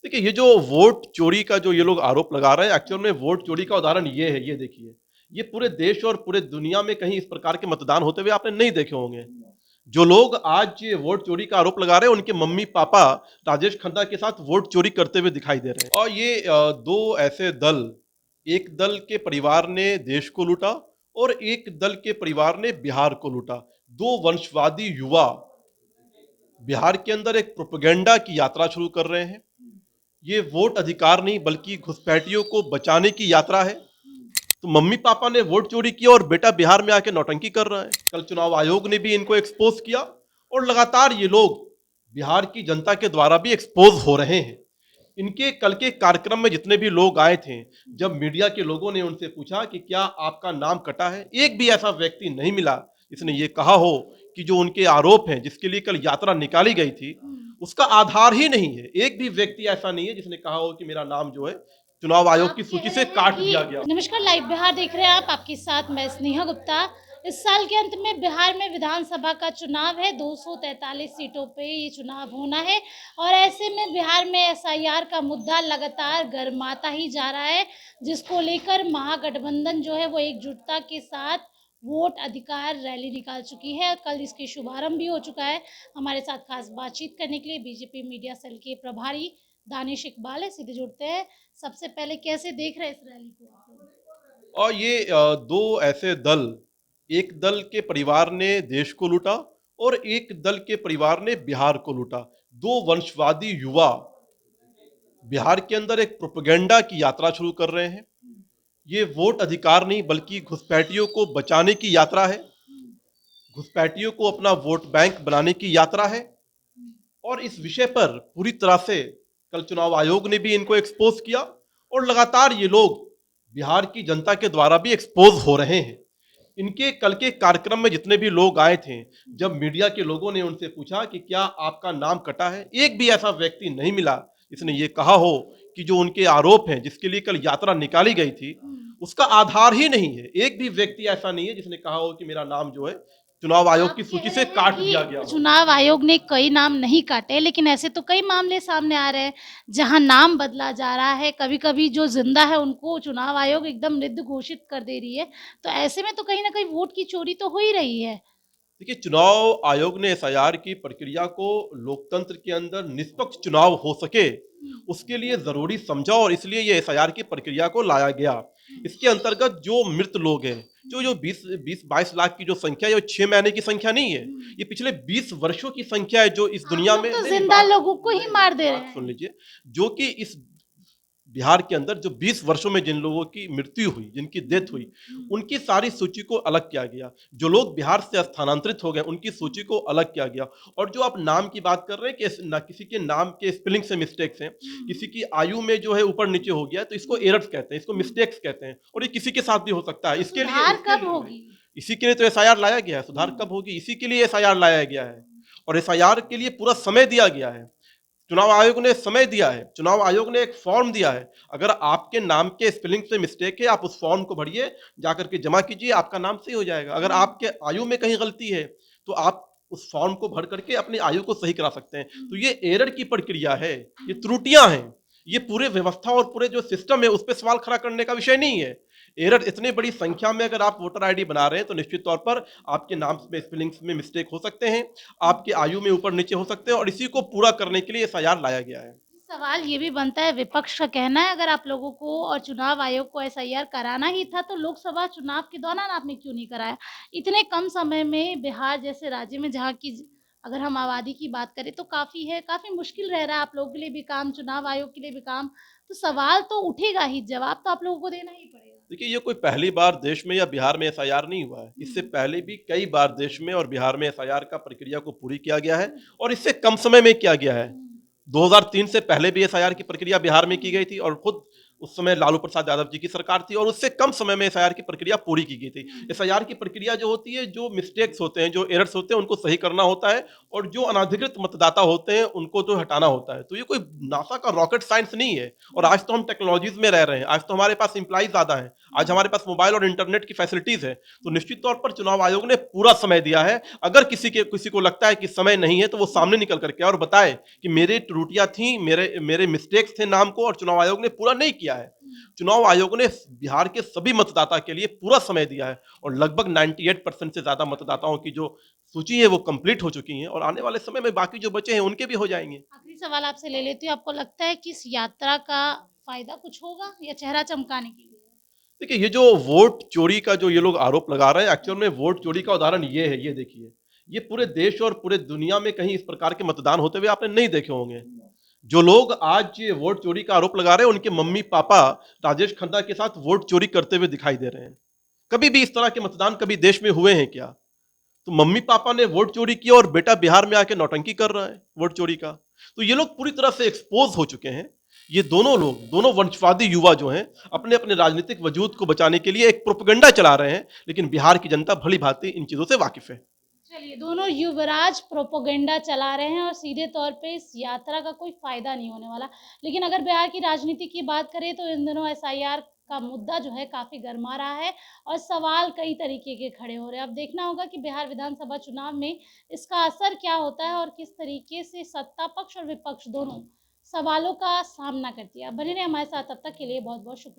देखिए, ये जो वोट चोरी का जो ये लोग आरोप लगा रहे हैं, एक्चुअल में वोट चोरी का उदाहरण ये है, ये देखिए। ये पूरे देश और पूरे दुनिया में कहीं इस प्रकार के मतदान होते हुए आपने नहीं देखे होंगे। जो लोग आज ये वोट चोरी का आरोप लगा रहे हैं, उनके मम्मी-पापा राजेश खन्ना के साथ वोट चोरी करते हुए दिखाई दे रहे हैं। और ये 2 ऐसे दल, एक दल के परिवार ने देश को लूटा और एक दल के परिवार ने बिहार को लूटा। 2 वंशवादी युवा बिहार के अंदर एक प्रोपेगेंडा की यात्रा शुरू कर रहे हैं। ये वोट अधिकार नहीं बल्कि घुसपैठियों को बचाने की यात्रा है। तो मम्मी पापा ने वोट चोरी किया और बेटा बिहार में आके नौटंकी कर रहा है। कल चुनाव आयोग ने भी इनको एक्सपोज किया और लगातार ये लोग बिहार की जनता के द्वारा भी एक्सपोज हो रहे हैं। इनके कल के कार्यक्रम में जितने भी लोग आए थे, जब मीडिया के लोगों ने उनसे पूछा कि क्या आपका नाम कटा है, एक भी ऐसा व्यक्ति नहीं मिला जिसने ये कहा हो कि जो उनके आरोप हैं, जिसके लिए कल यात्रा निकाली गई थी, उसका आधार ही नहीं है। एक भी व्यक्ति ऐसा नहीं है जिसने कहा हो कि मेरा नाम जो है चुनाव आयोग की सूची से काट दिया गया। नमस्कार, लाइव बिहार देख रहे हैं आप। आपके साथ मैं स्नेहा गुप्ता। इस साल के अंत में बिहार में विधानसभा का चुनाव है। 243 सीटों पे ये चुनाव होना है और ऐसे में बिहार में एसआईआर का मुद्दा लगातार गर्माता ही जा रहा है, जिसको लेकर महागठबंधन जो है वो एकजुटता के साथ वोट अधिकार रैली निकाल चुकी है। कल इसके शुभारंभ भी हो चुका है। हमारे साथ खास बातचीत करने के लिए बीजेपी मीडिया सेल के प्रभारी दानिश इकबाल है। सीधे जुड़ते हैं। सबसे पहले कैसे देख रहे हैं इस रैली को? और ये 2 ऐसे दल, एक दल के परिवार ने देश को लूटा और एक दल के परिवार ने बिहार को लूटा। 2 वंशवादी युवा बिहार के अंदर एक प्रोपेगेंडा की यात्रा शुरू कर रहे हैं। ये वोट अधिकार नहीं बल्कि घुसपैठियों को बचाने की यात्रा है। घुसपैठियों को अपना वोट बैंक बनाने की यात्रा है। और इस विषय पर पूरी तरह से कल चुनाव आयोग ने भी इनको एक्सपोज किया और लगातार ये लोग बिहार की जनता के द्वारा भी एक्सपोज हो रहे हैं। इनके कल के कार्यक्रम में जितने भी लोग आए थे, जब मीडिया के लोगों ने उनसे पूछा कि क्या आपका नाम कटा है, एक भी ऐसा व्यक्ति नहीं मिला जिसने ये कहा हो कि जो उनके आरोप हैं, जिसके लिए कल यात्रा निकाली गई थी, उसका आधार ही नहीं है। एक भी व्यक्ति ऐसा नहीं है जिसने कहा हो कि मेरा नाम जो है चुनाव आयोग आप की कह सूची रहे से हैं काट कि दिया गया हो। चुनाव आयोग ने कई नाम नहीं काटे, लेकिन ऐसे तो कई मामले सामने आ रहे हैं जहां नाम बदला जा रहा है। कभी-कभी जो जिंदा है उनको चुनाव आयोग एकदम मृत घोषित कर दे रही है। तो ऐसे में तो कहीं ना कहीं वोट की चोरी तो हो ही रही है। देखिए, चुनाव आयोग ने एसआईआर की प्रक्रिया को लोकतंत्र के अंदर निष्पक्ष चुनाव हो सके, उसके लिए ज़रूरी समझा और इसलिए ये एसआईआर की प्रक्रिया को लाया गया। इसके अंतर्गत जो मृत लोग हैं, जो 20-22 लाख की जो संख्या है, ये 6 महीने की संख्या नहीं है। ये पिछले 20 वर्षों की संख्या है जो इस आप दुनिया लोग में तो नहीं, नहीं, जिंदा बात लोगों को ही नहीं, मार दे रहे बात सुन हैं। लीजिए। जो कि इस बिहार के अंदर जो 20 वर्षों में जिन लोगों की मृत्यु हुई, जिनकी डेथ हुई, उनकी सारी सूची को अलग किया गया। जो लोग बिहार से स्थानांतरित हो गए, उनकी सूची को अलग किया गया। और जो आप नाम की बात कर रहे हैं कि ना किसी के नाम के स्पेलिंग से मिस्टेक्स हैं, किसी की आयु में जो है ऊपर-नीचे हो गया है, तो इसको एरर्स कहते हैं, इसको मिस्टेक्स कहते हैं और ये किसी के साथ भी हो सकता है। तो इसके लिए सुधार इसके कब लिए होगी? इसी के लिए तो एसआईआर लाया गया है। सुधार कब होगी? इसी के लिए एसआईआर लाया गया है और एसआईआर के लिए पूरा समय दिया गया है। चुनाव आयोग ने समय दिया है, चुनाव आयोग ने एक फॉर्म दिया है। अगर आपके नाम के स्पेलिंग से मिस्टेक है, आप उस फॉर्म को भरिए, जाकर के जमा कीजिए, आपका नाम सही हो जाएगा। अगर आपके आयु में कहीं गलती है, तो आप उस फॉर्म को भर करके अपनी आयु को सही करा सकते हैं। तो ये एरर की प्रक्रिया है, ये त्रुटियां हैं। ये पूरे व्यवस्था और पूरे जो सिस्टम है, उस पर सवाल खड़ा करने का विषय नहीं है। एरर इतनी बड़ी संख्या में अगर आप वोटर आईडी बना रहे हैं, तो निश्चित तौर पर आपके नाम में स्पेलिंग्स में मिस्टेक हो सकते हैं, आपकी आयु में ऊपर नीचे हो सकते हैं और इसी को पूरा करने के लिए एसआईआर लाया गया है। सवाल ये भी बनता है, विपक्ष का कहना है अगर आप लोगों को और चुनाव आयोग को एसआईआर कराना ही था तो लोकसभा चुनाव के दौरान आपने क्यों नहीं कराया? इतने कम समय में बिहार जैसे राज्य में जहाँ की अगर हम आबादी की बात करें तो काफ़ी है, काफ़ी मुश्किल रह रहा है आप लोगों के लिए भी काम, चुनाव आयोग के लिए भी काम। तो सवाल तो उठेगा ही, जवाब तो आप लोगों को देना ही पड़ेगा। देखिए, ये कोई पहली बार देश में या बिहार में एसआईआर नहीं हुआ है। इससे हुँ, पहले भी कई बार देश में और बिहार में एसआईआर का प्रक्रिया को पूरी किया गया है हुँ, और इससे कम समय में किया गया है। हुँ, 2003 से पहले भी एसआईआर की प्रक्रिया बिहार में की गई थी और खुद उस समय लालू प्रसाद यादव जी की सरकार थी और उससे कम समय में एसआईआर की प्रक्रिया पूरी की गई थी। एसआईआर की प्रक्रिया जो होती है, जो मिस्टेक्स होते हैं, जो एरर्स होते हैं, उनको सही करना होता है और जो अनधिकृत मतदाता होते हैं, उनको तो हटाना होता है। तो ये कोई नासा का रॉकेट साइंस नहीं है और आज तो हम टेक्नोलॉजीज़ में रह रहे हैं, आज तो हमारे पास एम्प्लॉइज़ ज़्यादा हैं, आज हमारे पास मोबाइल और इंटरनेट की फैसिलिटीज़ है। तो निश्चित तौर पर चुनाव आयोग ने पूरा समय दिया है। अगर किसी को लगता है कि समय नहीं है, तो वो सामने निकल कर के और बताए कि मेरी त्रुटियाँ थी, मेरे मेरे मिस्टेक्स थे नाम को और चुनाव आयोग ने पूरा नहीं किया है। चुनाव आयोग ने बिहार के सभी मतदाता के लिए पूरा समय दिया है और लगभग 98% से ज्यादा मतदाताओं की जो सूची है वो कंप्लीट हो चुकी है और आने वाले समय में बाकी जो बचे हैं उनके भी हो जाएंगे। आखिरी सवाल आपसे ले लेती हूँ, आपको लगता है कि इस यात्रा का फ़ायदा कुछ होगा या चेहरा चमकाने के लिए? देखिए, ये जो वोट चोरी का जो ये लोग आरोप लगा रहे हैं, एक्चुअल में वोट चोरी का उदाहरण ये है, ये देखिए। ये पूरे देश और पूरे दुनिया में कहीं इस प्रकार के मतदान होते हुए आपने नहीं देखे होंगे। जो लोग आज ये वोट चोरी का आरोप लगा रहे हैं, उनके मम्मी-पापा राजेश खन्ना के साथ वोट चोरी करते हुए दिखाई दे रहे हैं। कभी भी इस तरह के मतदान कभी देश में हुए हैं क्या? तो मम्मी-पापा ने वोट चोरी किया और बेटा बिहार में आके नौटंकी कर रहा है वोट चोरी का। तो ये लोग पूरी तरह से एक्सपोज़ हो चुके हैं। ये दोनों लोग, दोनों वंशवादी युवा जो हैं, अपने-अपने राजनीतिक वजूद को बचाने के लिए एक प्रोपेगेंडा चला रहे हैं, लेकिन बिहार की जनता भली-भांति इन चीज़ों से वाकिफ़ है। चलिए, दोनों युवराज प्रोपेगेंडा चला रहे हैं और सीधे तौर पे इस यात्रा का कोई फ़ायदा नहीं होने वाला। लेकिन अगर बिहार की राजनीति की बात करें तो इन दिनों एसआईआर का मुद्दा जो है काफ़ी गरमा रहा है और सवाल कई तरीके के खड़े हो रहे हैं। अब देखना होगा कि बिहार विधानसभा चुनाव में इसका असर क्या होता है और किस तरीके से सत्ता पक्ष और विपक्ष दोनों सवालों का सामना करती है। बने रहिए हमारे साथ, तब तक के लिए बहुत-बहुत शुक्रिया।